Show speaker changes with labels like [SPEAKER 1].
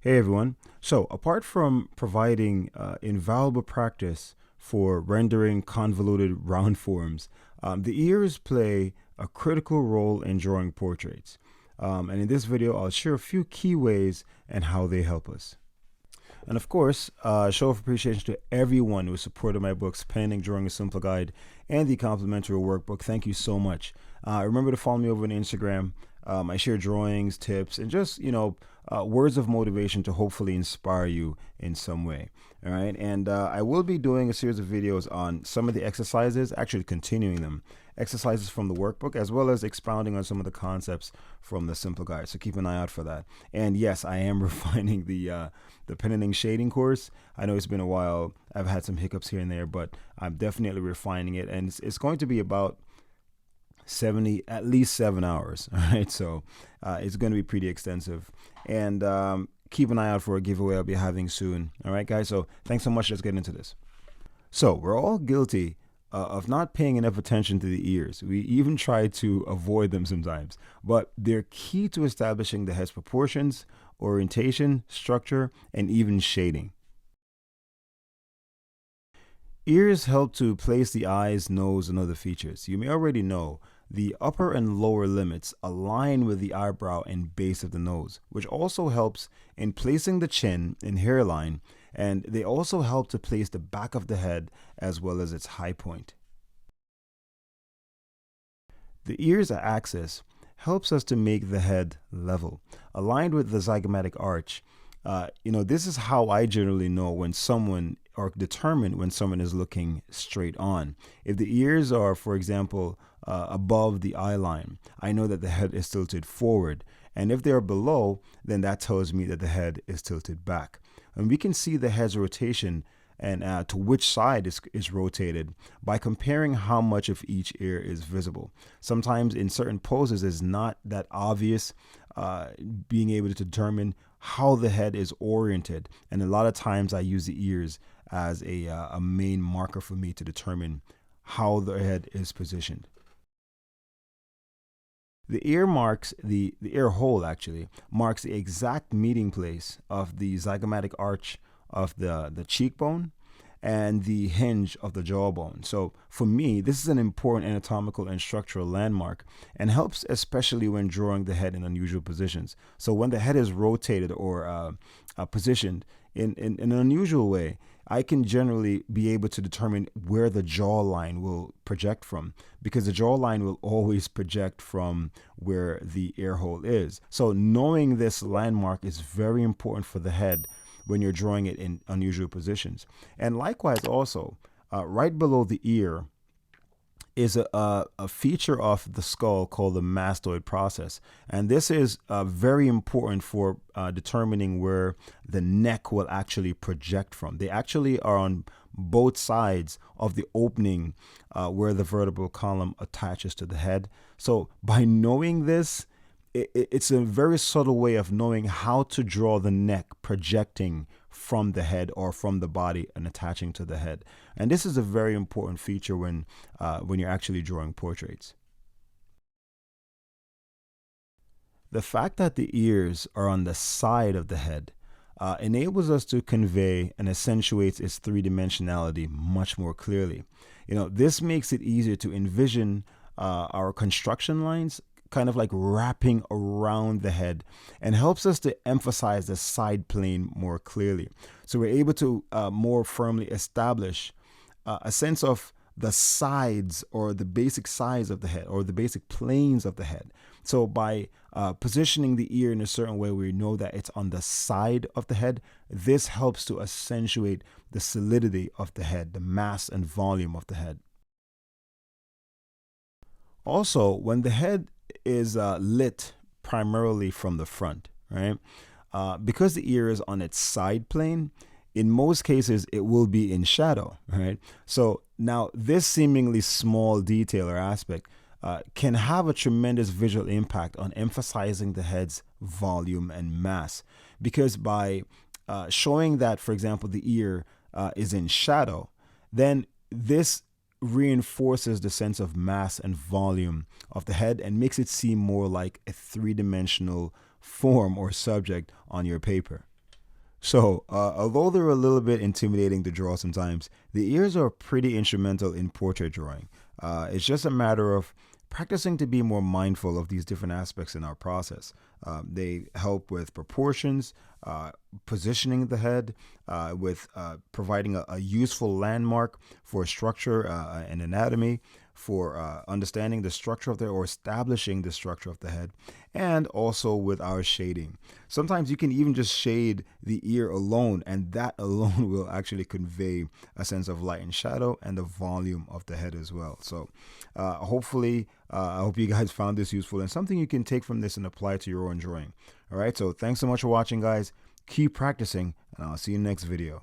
[SPEAKER 1] Hey everyone. So, apart from providing invaluable practice for rendering convoluted round forms, the ears play a critical role in drawing portraits. And in this video, I'll share a few key ways and how they help us. And of course, show of appreciation to everyone who supported my books, Pen Drawing a Simple Guide, and the complimentary workbook. Thank you so much. Remember to follow me over on Instagram. I share drawings, tips, and just, words of motivation to hopefully inspire you in some way. All right. And I will be doing a series of videos on some of the exercises, actually continuing them, exercises from the workbook, as well as expounding on some of the concepts from the Simple Guide. So keep an eye out for that. And yes, I am refining the pen and shading course. I know it's been a while. I've had some hiccups here and there, but I'm definitely refining it. And it's going to be about at least 7 hours. All right. So it's going to be pretty extensive. And keep an eye out for a giveaway I'll be having soon. All right, guys. So thanks so much. Let's get into this. So we're all guilty of not paying enough attention to the ears. We even try to avoid them sometimes, but they're key to establishing the head's proportions, orientation, structure, and even shading. Ears help to place the eyes, nose, and other features. You may already know the upper and lower limits align with the eyebrow and base of the nose, which also helps in placing the chin and hairline, and they also help to place the back of the head as well as its high point. The ear's axis helps us to make the head level, aligned with the zygomatic arch. This is how I generally know when someone, or determine when someone is looking straight on. If the ears are, for example, above the eye line, I know that the head is tilted forward. And if they're below, then that tells me that the head is tilted back. And we can see the head's rotation and to which side is rotated by comparing how much of each ear is visible. Sometimes in certain poses, it's not that obvious being able to determine how the head is oriented. And a lot of times I use the ears as a main marker for me to determine how the head is positioned. The ear ear hole actually marks the exact meeting place of the zygomatic arch of the cheekbone and the hinge of the jawbone. So for me, this is an important anatomical and structural landmark and helps especially when drawing the head in unusual positions. So when the head is rotated or positioned in an unusual way, I can generally be able to determine where the jawline will project from, because the jawline will always project from where the ear hole is. So knowing this landmark is very important for the head when you're drawing it in unusual positions. And likewise also, right below the ear is a feature of the skull called the mastoid process. And this is very important for determining where the neck will actually project from. They actually are on both sides of the opening where the vertebral column attaches to the head. So by knowing this, it's a very subtle way of knowing how to draw the neck projecting from the head or from the body and attaching to the head. And this is a very important feature when you're actually drawing portraits. The fact that the ears are on the side of the head enables us to convey and accentuates its three-dimensionality much more clearly. This makes it easier to envision our construction lines kind of like wrapping around the head, and helps us to emphasize the side plane more clearly. So we're able to more firmly establish a sense of the sides or the basic size of the head or the basic planes of the head. So by positioning the ear in a certain way, we know that it's on the side of the head. This helps to accentuate the solidity of the head, the mass and volume of the head. Also, when the head is lit primarily from the front, right? Because the ear is on its side plane, in most cases, it will be in shadow, right? So now this seemingly small detail or aspect can have a tremendous visual impact on emphasizing the head's volume and mass, because by showing that, for example, the ear is in shadow, then this reinforces the sense of mass and volume of the head and makes it seem more like a three-dimensional form or subject on your paper. So, although they're a little bit intimidating to draw sometimes, the ears are pretty instrumental in portrait drawing. It's just a matter of practicing to be more mindful of these different aspects in our process. They help with proportions, positioning the head, with providing a useful landmark for structure and anatomy, for understanding the structure of the or establishing the structure of the head, and also with our shading. Sometimes you can even just shade the ear alone, and that alone will actually convey a sense of light and shadow and the volume of the head as well. So hopefully, I hope you guys found this useful and something you can take from this and apply to your own drawing. All right, so thanks so much for watching, guys. Keep practicing, and I'll see you in the next video.